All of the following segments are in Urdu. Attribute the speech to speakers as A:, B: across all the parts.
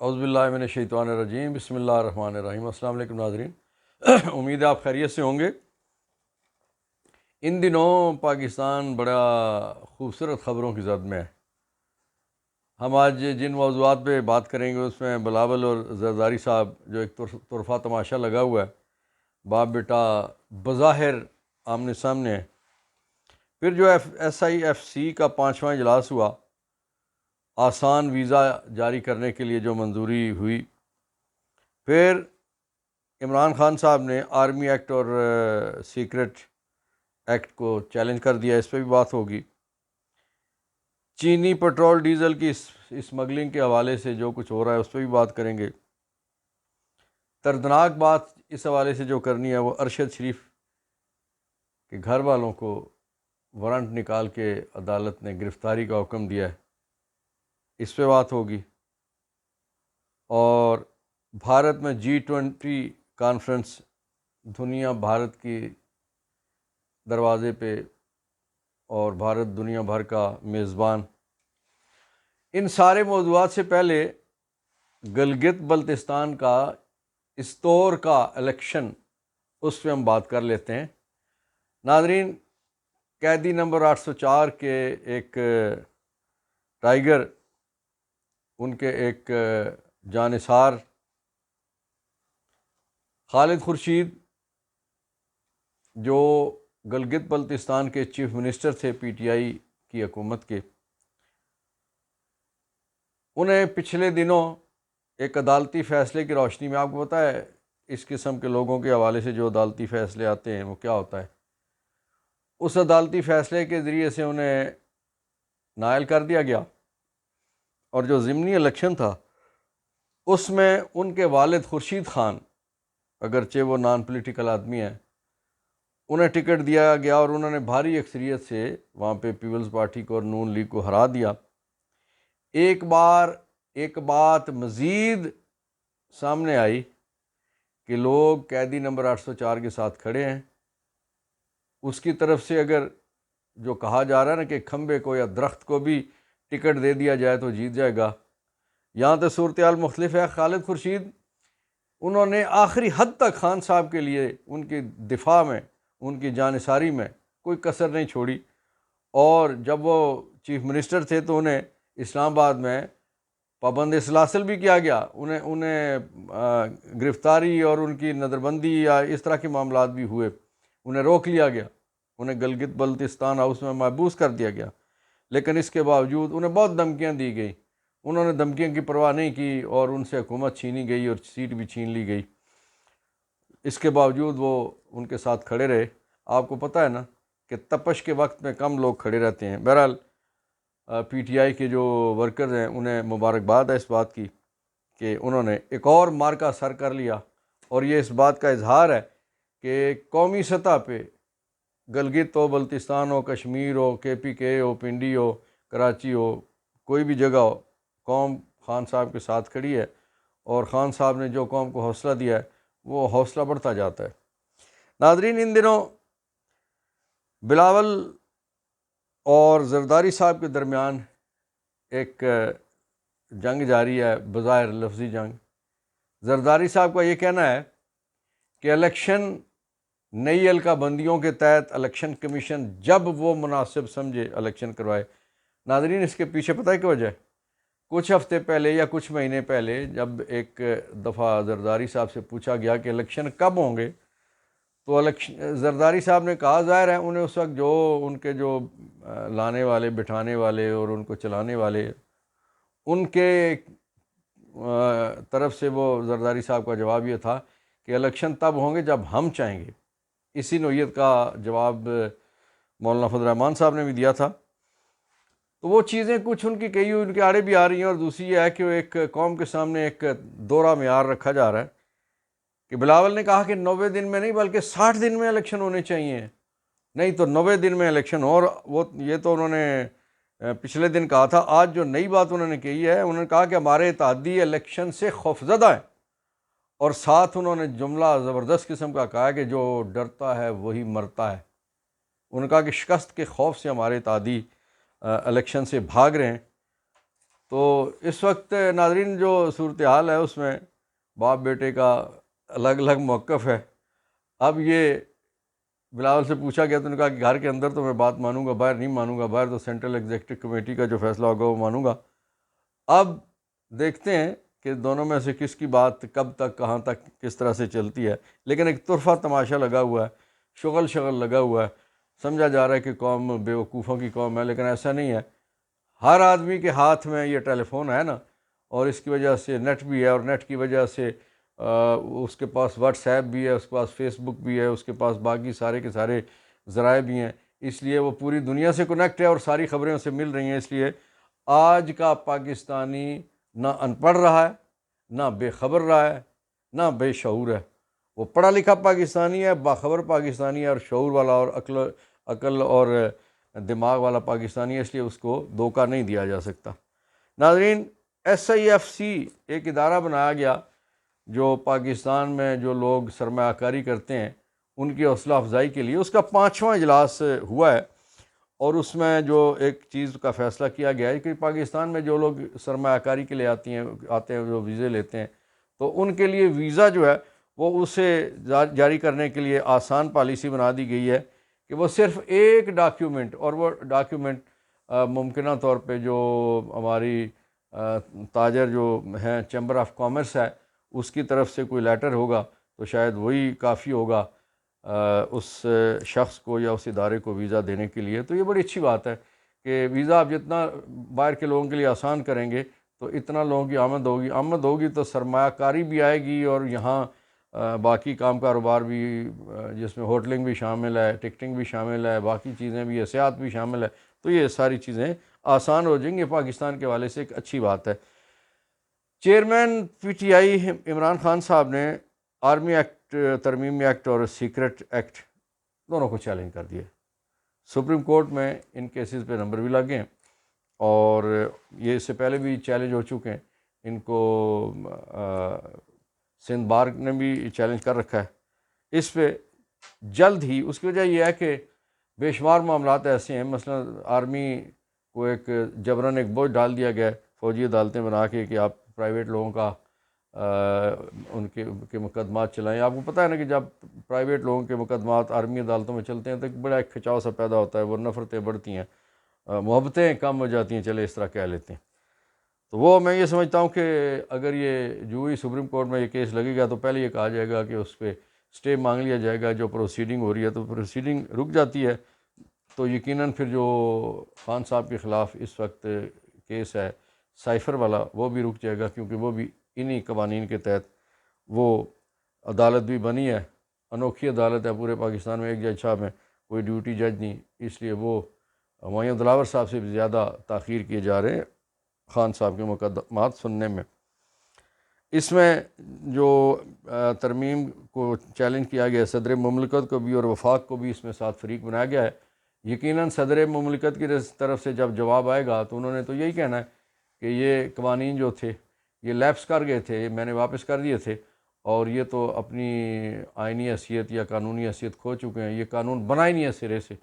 A: اعوذ باللہ من الشیطان الرجیم، بسم اللہ الرحمن الرحیم۔ السلام علیکم ناظرین، امید ہے آپ خیریت سے ہوں گے۔ ان دنوں پاکستان بڑا خوبصورت خبروں کی زد میں ہے۔ ہم آج جن موضوعات پہ بات کریں گے اس میں بلاول اور زرداری صاحب جو ایک طرفہ تماشا لگا ہوا ہے، باپ بیٹا بظاہر آمنے سامنے ہے۔ پھر جو SIFC کا 5واں اجلاس ہوا، آسان ویزا جاری کرنے کے لیے جو منظوری ہوئی، پھر عمران خان صاحب نے آرمی ایکٹ اور سیکرٹ ایکٹ کو چیلنج کر دیا، اس پہ بھی بات ہوگی۔ چینی پٹرول ڈیزل کی اسمگلنگ کے حوالے سے جو کچھ ہو رہا ہے اس پہ بھی بات کریں گے۔ دردناک بات اس حوالے سے جو کرنی ہے وہ ارشد شریف کے گھر والوں کو وارنٹ نکال کے عدالت نے گرفتاری کا حکم دیا ہے، اس پہ بات ہوگی۔ اور بھارت میں G20 کانفرنس، دنیا بھارت کی دروازے پہ اور بھارت دنیا بھر کا میزبان۔ ان سارے موضوعات سے پہلے گلگت بلتستان کا استور کا الیکشن، اس پہ ہم بات کر لیتے ہیں۔ ناظرین، قیدی نمبر 804 کے ایک ٹائیگر، ان کے ایک جانثار خالد خورشید، جو گلگت بلتستان کے چیف منسٹر تھے PTI کی حکومت کے، انہیں پچھلے دنوں ایک عدالتی فیصلے کی روشنی میں، آپ کو پتہ ہے اس قسم کے لوگوں کے حوالے سے جو عدالتی فیصلے آتے ہیں وہ کیا ہوتا ہے، اس عدالتی فیصلے کے ذریعے سے انہیں نائل کر دیا گیا، اور جو ضمنی الیکشن تھا اس میں ان کے والد خورشید خان، اگرچہ وہ نان پولیٹیکل آدمی ہیں، انہیں ٹکٹ دیا گیا اور انہوں نے بھاری اکثریت سے وہاں پہ پیپلز پارٹی کو اور نون لیگ کو ہرا دیا۔ ایک بات مزید سامنے آئی کہ لوگ قیدی نمبر 804 کے ساتھ کھڑے ہیں۔ اس کی طرف سے اگر جو کہا جا رہا ہے نا کہ کھمبے کو یا درخت کو بھی ٹکٹ دے دیا جائے تو جیت جائے گا، یہاں تو صورتحال مختلف ہے۔ خالد خورشید، انہوں نے آخری حد تک خان صاحب کے لیے ان کی دفاع میں، ان کی جانثاری میں کوئی کسر نہیں چھوڑی، اور جب وہ چیف منسٹر تھے تو انہیں اسلام آباد میں پابند سلاسل بھی کیا گیا، انہیں گرفتاری اور ان کی نظر بندی یا اس طرح کے معاملات بھی ہوئے، انہیں روک لیا گیا، انہیں گلگت بلتستان ہاؤس میں محبوس کر دیا گیا۔ لیکن اس کے باوجود انہیں بہت دھمکیاں دی گئی، انہوں نے دھمکیوں کی پرواہ نہیں کی اور ان سے حکومت چھینی گئی اور سیٹ بھی چھین لی گئی۔ اس کے باوجود وہ ان کے ساتھ کھڑے رہے۔ آپ کو پتہ ہے نا کہ تپش کے وقت میں کم لوگ کھڑے رہتے ہیں۔ بہرحال PTI کے جو ورکرز ہیں انہیں مبارکباد ہے اس بات کی کہ انہوں نے ایک اور مارکا سر کر لیا، اور یہ اس بات کا اظہار ہے کہ قومی سطح پہ گلگت ہو، بلتستان ہو، کشمیر ہو، KPK ہو، پنڈی ہو، کراچی ہو، کوئی بھی جگہ ہو، قوم خان صاحب کے ساتھ کھڑی ہے، اور خان صاحب نے جو قوم کو حوصلہ دیا ہے وہ حوصلہ بڑھتا جاتا ہے۔ ناظرین، ان دنوں بلاول اور زرداری صاحب کے درمیان ایک جنگ جاری ہے، بظاہر لفظی جنگ۔ زرداری صاحب کا یہ کہنا ہے کہ الیکشن نئی الکا بندیوں کے تحت الیکشن کمیشن جب وہ مناسب سمجھے الیکشن کروائے۔ ناظرین، اس کے پیچھے پتہ ہے کیا وجہ ہے؟ کچھ ہفتے پہلے یا کچھ مہینے پہلے جب ایک دفعہ زرداری صاحب سے پوچھا گیا کہ الیکشن کب ہوں گے، تو زرداری صاحب نے کہا ظاہر ہے انہیں اس وقت جو ان کے جو لانے والے، بٹھانے والے اور ان کو چلانے والے، ان کے طرف سے وہ زرداری صاحب کا جواب یہ تھا کہ الیکشن تب ہوں گے جب ہم چاہیں گے۔ اسی نوعیت کا جواب مولانا فضل الرحمان صاحب نے بھی دیا تھا۔ تو وہ چیزیں کچھ ان کی کئی ان کے آڑے بھی آ رہی ہیں، اور دوسری یہ ہے کہ وہ ایک قوم کے سامنے ایک دوہرا معیار رکھا جا رہا ہے کہ بلاول نے کہا کہ 90 دن میں نہیں بلکہ 60 دن میں الیکشن ہونے چاہیے، نہیں تو 90 دن میں الیکشن ہو۔ اور وہ یہ تو انہوں نے پچھلے دن کہا تھا۔ آج جو نئی بات انہوں نے کہی ہے، انہوں نے کہا کہ ہمارے اتحادی الیکشن سے خوفزدہ ہیں، اور ساتھ انہوں نے جملہ زبردست قسم کا کہا کہ جو ڈرتا ہے وہی مرتا ہے۔ انہوں نے کہا کہ شکست کے خوف سے ہمارے اتحادی الیکشن سے بھاگ رہے ہیں۔ تو اس وقت ناظرین جو صورتحال ہے اس میں باپ بیٹے کا الگ الگ موقف ہے. اب یہ بلاول سے پوچھا گیا تو انہوں نے کہا کہ گھر کے اندر تو میں بات مانوں گا، باہر نہیں مانوں گا، باہر تو سینٹرل ایگزیکٹو کمیٹی کا جو فیصلہ ہوگا وہ مانوں گا. اب دیکھتے ہیں کہ دونوں میں سے کس کی بات کب تک، کہاں تک، کس طرح سے چلتی ہے. لیکن ایک طرفہ تماشا لگا ہوا ہے، شغل لگا ہوا ہے. سمجھا جا رہا ہے کہ قوم بیوقوفوں کی قوم ہے، لیکن ایسا نہیں ہے. ہر آدمی کے ہاتھ میں یہ ٹیلی فون ہے نا، اور اس کی وجہ سے نیٹ بھی ہے، اور نیٹ کی وجہ سے اس کے پاس واٹس ایپ بھی ہے، اس کے پاس فیس بک بھی ہے، اس کے پاس باقی سارے کے سارے ذرائع بھی ہیں. اس لیے وہ پوری دنیا سے کنیکٹ ہے اور ساری خبریں اسے مل رہی ہیں. اس لیے آج کا پاکستانی نہ ان پڑھ رہا ہے، نہ بے خبر رہا ہے، نہ بے شعور ہے. وہ پڑھا لکھا پاکستانی ہے، باخبر پاکستانی ہے، اور شعور والا اور عقل اور دماغ والا پاکستانی ہے. اس لیے اس کو دھوکہ نہیں دیا جا سکتا. ناظرین، SIFC ایک ادارہ بنایا گیا جو پاکستان میں جو لوگ سرمایہ کاری کرتے ہیں ان کی حوصلہ افزائی کے لیے. اس کا 5واں اجلاس ہوا ہے، اور اس میں جو ایک چیز کا فیصلہ کیا گیا ہے کہ پاکستان میں جو لوگ سرمایہ کاری کے لیے آتے ہیں جو ویزے لیتے ہیں، تو ان کے لیے ویزا جو ہے وہ اسے جاری کرنے کے لیے آسان پالیسی بنا دی گئی ہے کہ وہ صرف ایک ڈاکیومنٹ، اور وہ ڈاکیومنٹ ممکنہ طور پہ جو ہماری تاجر جو ہیں چیمبر آف کامرس ہے اس کی طرف سے کوئی لیٹر ہوگا تو شاید وہی کافی ہوگا اس شخص کو یا اس ادارے کو ویزا دینے کے لیے. تو یہ بڑی اچھی بات ہے کہ ویزا آپ جتنا باہر کے لوگوں کے لیے آسان کریں گے تو اتنا لوگوں کی آمد ہوگی تو سرمایہ کاری بھی آئے گی، اور یہاں باقی کام کاروبار بھی جس میں ہوٹلنگ بھی شامل ہے، ٹکٹنگ بھی شامل ہے، باقی چیزیں بھی، سیاحت بھی شامل ہے. تو یہ ساری چیزیں آسان ہو جائیں گی. پاکستان کے حوالے سے ایک اچھی بات ہے. چیئرمین PTI عمران خان صاحب نے آرمی ایکٹ، ترمیمی ایکٹ اور سیکرٹ ایکٹ دونوں کو چیلنج کر دیا. سپریم کورٹ میں ان کیسز پہ نمبر بھی لگے ہیں، اور یہ اس سے پہلے بھی چیلنج ہو چکے ہیں. ان کو سندھ بار نے بھی چیلنج کر رکھا ہے. اس پہ جلد ہی، اس کی وجہ یہ ہے کہ بے شمار معاملات ایسے ہیں، مثلا آرمی کو ایک جبراً ایک بوجھ ڈال دیا گیا ہے فوجی عدالتیں بنا کے کہ آپ پرائیویٹ لوگوں کا ان کے مقدمات چلائیں. آپ کو پتہ ہے نا کہ جب پرائیویٹ لوگوں کے مقدمات آرمی عدالتوں میں چلتے ہیں تو ایک بڑا ایک کھچاؤ سا پیدا ہوتا ہے، وہ نفرتیں بڑھتی ہیں، محبتیں کم ہو جاتی ہیں، چلے اس طرح کہہ لیتے ہیں. تو وہ میں یہ سمجھتا ہوں کہ اگر یہ جو ہی سپریم کورٹ میں یہ کیس لگے گا تو پہلے یہ کہا جائے گا کہ اس پہ اسٹے مانگ لیا جائے گا. جو پروسیڈنگ ہو رہی ہے تو پروسیڈنگ رک جاتی ہے، تو یقیناً پھر جو خان صاحب کے خلاف اس وقت کیس ہے سائفر والا وہ بھی رک جائے گا، کیونکہ وہ بھی انہی قوانین کے تحت وہ عدالت بھی بنی ہے. انوکھی عدالت ہے پورے پاکستان میں، ایک جج صاحب ہیں، کوئی ڈیوٹی جج نہیں. اس لیے وہ ہمایوں دلاور صاحب سے بھی زیادہ تاخیر کیے جا رہے ہیں خان صاحب کے مقدمات سننے میں. اس میں جو ترمیم کو چیلنج کیا گیا صدر مملکت کو بھی اور وفاق کو بھی اس میں ساتھ فریق بنایا گیا ہے. یقیناً صدر مملکت کی طرف سے جب جواب آئے گا تو انہوں نے تو یہی کہنا ہے کہ یہ قوانین جو تھے یہ لیپس کر گئے تھے، میں نے واپس کر دیے تھے، اور یہ تو اپنی آئینی حیثیت یا قانونی حیثیت کھو چکے ہیں، یہ قانون بنا ہی نہیں ہے سرے سے.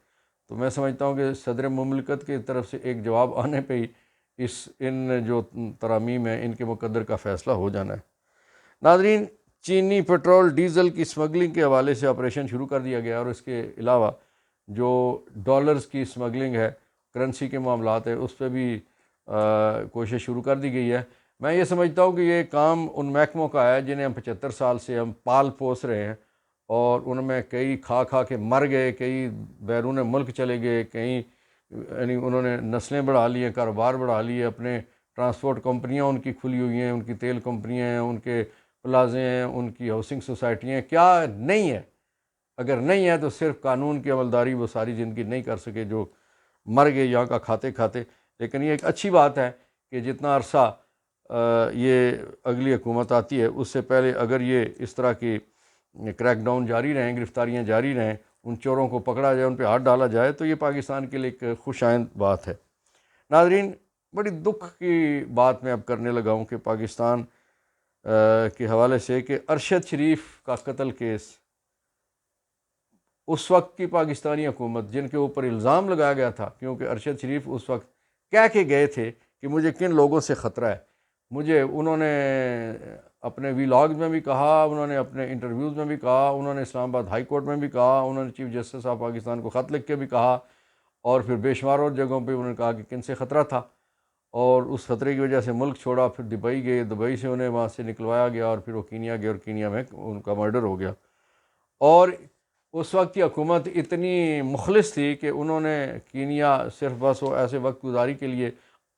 A: تو میں سمجھتا ہوں کہ صدر مملکت کی طرف سے ایک جواب آنے پہ ہی ان جو ترامیم ہیں ان کے مقدر کا فیصلہ ہو جانا ہے. ناظرین، چینی پٹرول ڈیزل کی اسمگلنگ کے حوالے سے آپریشن شروع کر دیا گیا، اور اس کے علاوہ جو ڈالرز کی اسمگلنگ ہے، کرنسی کے معاملات ہیں، اس پہ بھی کوشش شروع کر دی گئی ہے. میں یہ سمجھتا ہوں کہ یہ کام ان محکموں کا ہے جنہیں ہم 75 سال سے ہم پال پوس رہے ہیں، اور ان میں کئی کھا کے مر گئے، کئی بیرون ملک چلے گئے، کئی یعنی انہوں نے نسلیں بڑھا لی ہیں، کاروبار بڑھا لیے، اپنے ٹرانسپورٹ کمپنیاں ان کی کھلی ہوئی ہیں، ان کی تیل کمپنیاں ہیں، ان کے پلازے ہیں، ان کی ہاؤسنگ سوسائٹیاں ہیں. کیا نہیں ہے؟ اگر نہیں ہے تو صرف قانون کی عملداری وہ ساری زندگی نہیں کر سکے، جو مر گئے یہاں کا کھاتے کھاتے. لیکن یہ ایک اچھی بات ہے کہ جتنا عرصہ یہ اگلی حکومت آتی ہے اس سے پہلے اگر یہ اس طرح کی کریک ڈاؤن جاری رہیں، گرفتاریاں جاری رہیں، ان چوروں کو پکڑا جائے، ان پہ ہاتھ ڈالا جائے، تو یہ پاکستان کے لیے ایک خوش آئند بات ہے. ناظرین، بڑی دکھ کی بات میں اب کرنے لگا ہوں کہ پاکستان کے حوالے سے کہ ارشد شریف کا قتل کیس، اس وقت کی پاکستانی حکومت جن کے اوپر الزام لگایا گیا تھا، کیونکہ ارشد شریف اس وقت کہہ کے گئے تھے کہ مجھے کن لوگوں سے خطرہ ہے. مجھے انہوں نے اپنے ویلاگز میں بھی کہا، انہوں نے اپنے انٹرویوز میں بھی کہا، انہوں نے اسلام آباد ہائی کورٹ میں بھی کہا، انہوں نے چیف جسٹس آف پاکستان کو خط لکھ کے بھی کہا، اور پھر بے شمار اور جگہوں پہ انہوں نے کہا کہ کن سے خطرہ تھا، اور اس خطرے کی وجہ سے ملک چھوڑا، پھر دبئی گئے، دبئی سے انہیں وہاں سے نکلوایا گیا، اور پھر وہ کینیا گئے، اور کینیا میں ان کا مرڈر ہو گیا. اور اس وقت کی حکومت اتنی مخلص تھی کہ انہوں نے کینیا صرف بس وہ ایسے وقت گزاری کے لیے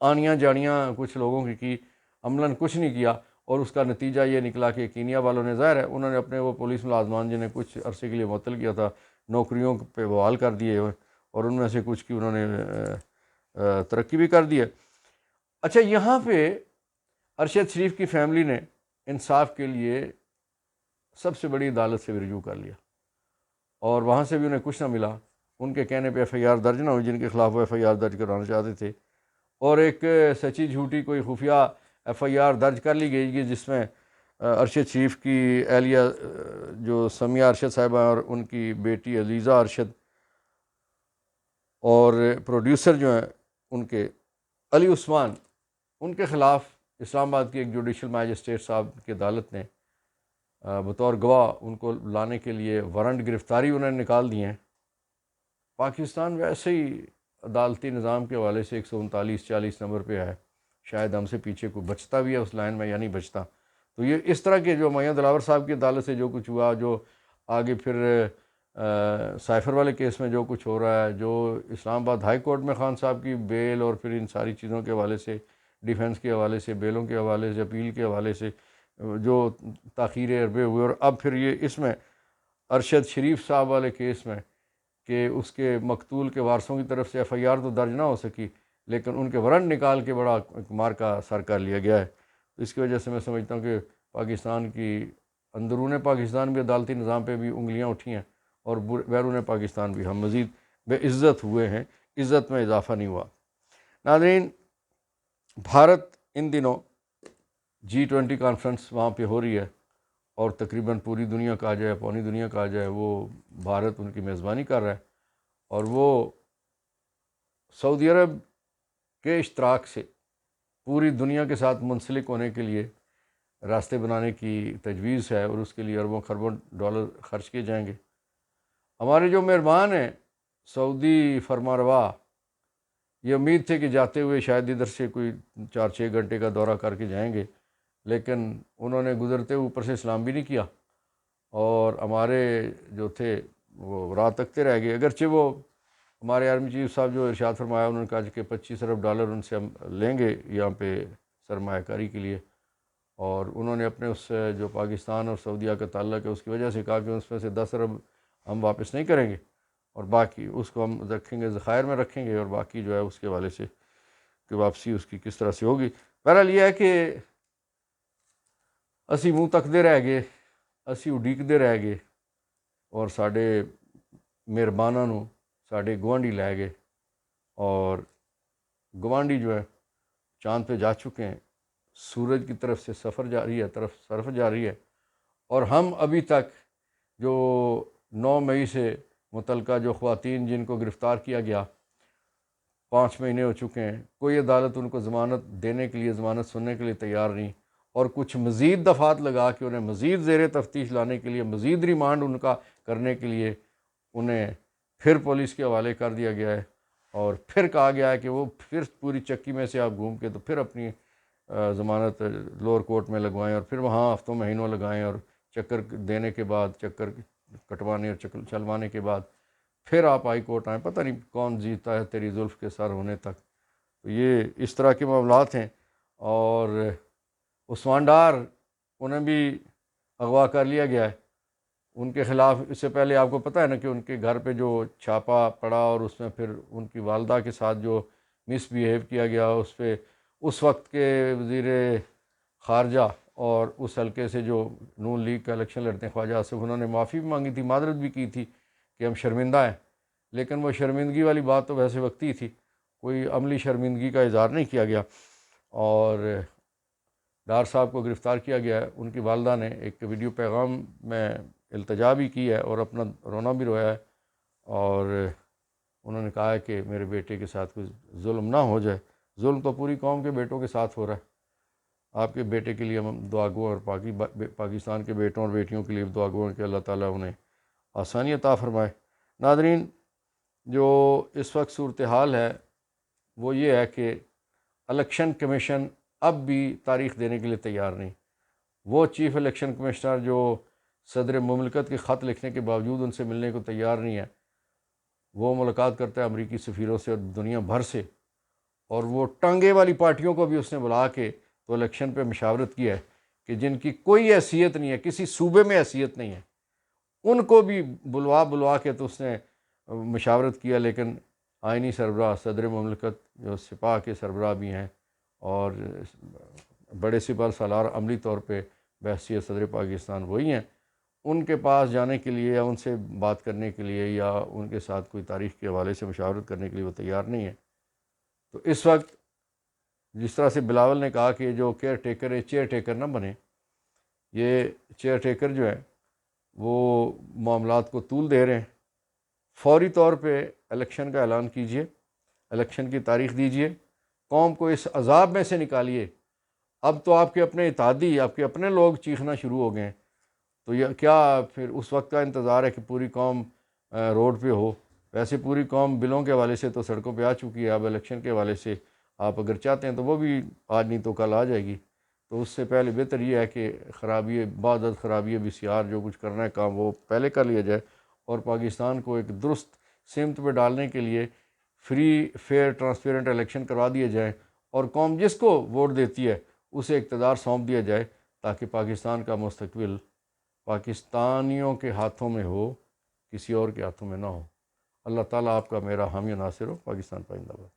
A: آنیاں جانیاں کچھ لوگوں کی عملاً کچھ نہیں کیا، اور اس کا نتیجہ یہ نکلا کہ کینیا والوں نے، ظاہر ہے انہوں نے اپنے وہ پولیس ملازمان جنہیں کچھ عرصے کے لیے معطل کیا تھا نوکریوں پہ بحال کر دیے، اور ان میں سے کچھ کی انہوں نے ترقی بھی کر دی ہے. اچھا، یہاں پہ ارشد شریف کی فیملی نے انصاف کے لیے سب سے بڑی عدالت سے بھی رجوع کر لیا، اور وہاں سے بھی انہیں کچھ نہ ملا. ان کے کہنے پہ ایف آئی آر درج نہ ہوئی جن کے خلاف وہ ایف آئی آر درج کرانا چاہتے تھے، اور ایک سچی جھوٹی کوئی خفیہ ایف آئی آر درج کر لی گئی جس میں ارشد شریف کی اہلیہ جو سمیہ ارشد صاحبہ اور ان کی بیٹی علیزہ ارشد، اور پروڈیوسر جو ہیں ان کے علی عثمان، ان کے خلاف اسلام آباد کی ایک جوڈیشل میجسٹریٹ صاحب کی عدالت نے بطور گواہ ان کو لانے کے لیے وارنٹ گرفتاری انہوں نے نکال دیے ہیں. پاکستان ویسے ہی عدالتی نظام کے حوالے سے 139-40 نمبر پہ ہے، شاید ہم سے پیچھے کوئی بچتا بھی ہے اس لائن میں یا نہیں بچتا. تو یہ اس طرح کے جو میاں دلاور صاحب کی عدالت سے جو کچھ ہوا، جو آگے پھر سائفر والے کیس میں جو کچھ ہو رہا ہے، جو اسلام آباد ہائی کورٹ میں خان صاحب کی بیل اور پھر ان ساری چیزوں کے حوالے سے، ڈیفنس کے حوالے سے، بیلوں کے حوالے سے، اپیل کے حوالے سے جو تاخیر عربے ہوئے، اور اب پھر یہ اس میں ارشد شریف صاحب والے کیس میں کہ اس کے مقتول کے وارثوں کی طرف سے ایف آئی آر تو درج نہ ہو سکی، لیکن ان کے وارنٹ نکال کے بڑا مار کا سر کر لیا گیا ہے. اس کی وجہ سے میں سمجھتا ہوں کہ پاکستان کی اندرون پاکستان بھی عدالتی نظام پہ بھی انگلیاں اٹھی ہیں، اور بیرون پاکستان بھی ہم مزید بے عزت ہوئے ہیں، عزت میں اضافہ نہیں ہوا. ناظرین، بھارت ان دنوں G20 کانفرنس وہاں پہ ہو رہی ہے، اور تقریباً پوری دنیا کا آ جائے، پوری دنیا کا آ جائے، وہ بھارت ان کی میزبانی کر رہا ہے، اور وہ سعودی عرب کے اشتراک سے پوری دنیا کے ساتھ منسلک ہونے کے لیے راستے بنانے کی تجویز ہے، اور اس کے لیے اربوں خربوں ڈالر خرچ کیے جائیں گے. ہمارے جو مہربان ہیں سعودی فرمانروا، یہ امید تھے کہ جاتے ہوئے شاید ادھر سے کوئی 4-6 گھنٹے کا دورہ کر کے جائیں گے، لیکن انہوں نے گزرتے اوپر سے سلام بھی نہیں کیا، اور ہمارے جو تھے وہ راہ تکتے رہ گئے. اگرچہ وہ ہمارے آرمی چیف صاحب جو ارشاد فرمایا، انہوں نے کہا کہ 25 ارب ڈالر ان سے ہم لیں گے یہاں پہ سرمایہ کاری کے لیے، اور انہوں نے اپنے اس جو پاکستان اور سعودیہ کا تعلق ہے اس کی وجہ سے کہا کہ اس میں سے 10 ارب ہم واپس نہیں کریں گے، اور باقی اس کو ہم رکھیں گے، ذخائر میں رکھیں گے، اور باقی جو ہے اس کے حوالے سے کہ واپسی اس کی کس طرح سے ہوگی. بہرحال یہ ہے کہ اسی منہ تکتے رہ گئے، اسی اڈیکتے رہ گئے، اور ساڈے مہرباناں نوں ساڈے گوانڈی لے گئے، اور گوانڈی جو ہے چاند پہ جا چکے ہیں، سورج کی طرف سے سفر جاری ہے، طرف جاری ہے، اور ہم ابھی تک جو 9 مئی سے متعلقہ جو خواتین جن کو گرفتار کیا گیا 5 مہینے ہو چکے ہیں، کوئی عدالت ان کو ضمانت دینے کے لیے، ضمانت سننے کے لیے تیار نہیں، اور کچھ مزید دفعات لگا کے انہیں مزید زیر تفتیش لانے کے لیے، مزید ریمانڈ ان کا کرنے کے لیے انہیں پھر پولیس کے حوالے کر دیا گیا ہے، اور پھر کہا گیا ہے کہ وہ پھر پوری چکی میں سے آپ گھوم کے تو پھر اپنی ضمانت لوور کورٹ میں لگوائیں، اور پھر وہاں ہفتوں مہینوں لگائیں، اور چکر دینے کے بعد، چکر کٹوانے اور چکر چلوانے کے بعد پھر آپ ہائی کورٹ آئیں. پتہ نہیں کون جیتا ہے تیری زلف کے سر ہونے تک. تو یہ اس طرح کے معاملات ہیں. اور عثمان ڈار انہیں بھی اغوا کر لیا گیا ہے. ان کے خلاف اس سے پہلے آپ کو پتہ ہے نا کہ ان کے گھر پہ جو چھاپا پڑا، اور اس میں پھر ان کی والدہ کے ساتھ جو مس بیہیو کیا گیا، اس پہ اس وقت کے وزیر خارجہ اور اس حلقے سے جو نون لیگ کا الیکشن لڑتے ہیں خواجہ آصف، انہوں نے معافی بھی مانگی تھی، معذرت بھی کی تھی کہ ہم شرمندہ ہیں، لیکن وہ شرمندگی والی بات تو ویسے وقتی تھی، کوئی عملی شرمندگی کا اظہار نہیں کیا گیا. اور ڈار صاحب کو گرفتار کیا گیا ہے. ان کی والدہ نے ایک ویڈیو پیغام میں التجا بھی کی ہے، اور اپنا رونا بھی رویا ہے، اور انہوں نے کہا ہے کہ میرے بیٹے کے ساتھ کوئی ظلم نہ ہو جائے. ظلم تو پوری قوم کے بیٹوں کے ساتھ ہو رہا ہے. آپ کے بیٹے کے لیے ہم دعا گو اور پاکستان کے بیٹوں اور بیٹیوں کے لیے دعا گو کہ اللہ تعالیٰ انہیں آسانی عطا فرمائے. ناظرین، جو اس وقت صورتحال ہے وہ یہ ہے کہ الیکشن کمیشن اب بھی تاریخ دینے کے لیے تیار نہیں. وہ چیف الیکشن کمشنر جو صدر مملکت کے خط لکھنے کے باوجود ان سے ملنے کو تیار نہیں ہے، وہ ملاقات کرتا ہے امریکی سفیروں سے اور دنیا بھر سے، اور وہ ٹانگے والی پارٹیوں کو بھی اس نے بلا کے تو الیکشن پہ مشاورت کی ہے کہ جن کی کوئی حیثیت نہیں ہے، کسی صوبے میں حیثیت نہیں ہے، ان کو بھی بلوا کے تو اس نے مشاورت کیا. لیکن آئینی سربراہ صدر مملکت جو سپاہ کے سربراہ بھی ہیں اور بڑے سپاہ سالار عملی طور پہ بحیثیت صدر پاکستان وہی ہیں، ان کے پاس جانے کے لیے یا ان سے بات کرنے کے لیے یا ان کے ساتھ کوئی تاریخ کے حوالے سے مشاورت کرنے کے لیے وہ تیار نہیں ہے. تو اس وقت جس طرح سے بلاول نے کہا کہ جو کیئر ٹیکر ہے چیئر ٹیکر نہ بنے، یہ چیئر ٹیکر جو ہے وہ معاملات کو طول دے رہے ہیں. فوری طور پہ الیکشن کا اعلان کیجئے، الیکشن کی تاریخ دیجئے، قوم کو اس عذاب میں سے نکالیے. اب تو آپ کے اپنے اتحادی، آپ کے اپنے لوگ چیخنا شروع ہو گئے ہیں، تو یہ کیا پھر اس وقت کا انتظار ہے کہ پوری قوم روڈ پہ ہو؟ ویسے پوری قوم بلوں کے حوالے سے تو سڑکوں پہ آ چکی ہے. اب الیکشن کے حوالے سے آپ اگر چاہتے ہیں تو وہ بھی آج نہیں تو کل آ جائے گی. تو اس سے پہلے بہتر یہ ہے کہ خرابی بعدد خرابی بسیار جو کچھ کرنا ہے کام وہ پہلے کر لیا جائے، اور پاکستان کو ایک درست سمت پہ ڈالنے کے لیے فری فیئر ٹرانسپیرنٹ الیکشن کروا دیے جائیں، اور قوم جس کو ووٹ دیتی ہے اسے اقتدار سونپ دیا جائے، تاکہ پاکستان کا مستقبل پاکستانیوں کے ہاتھوں میں ہو، کسی اور کے ہاتھوں میں نہ ہو. اللہ تعالیٰ آپ کا میرا حامی و ناصر ہو. پاکستان پائندہ باد.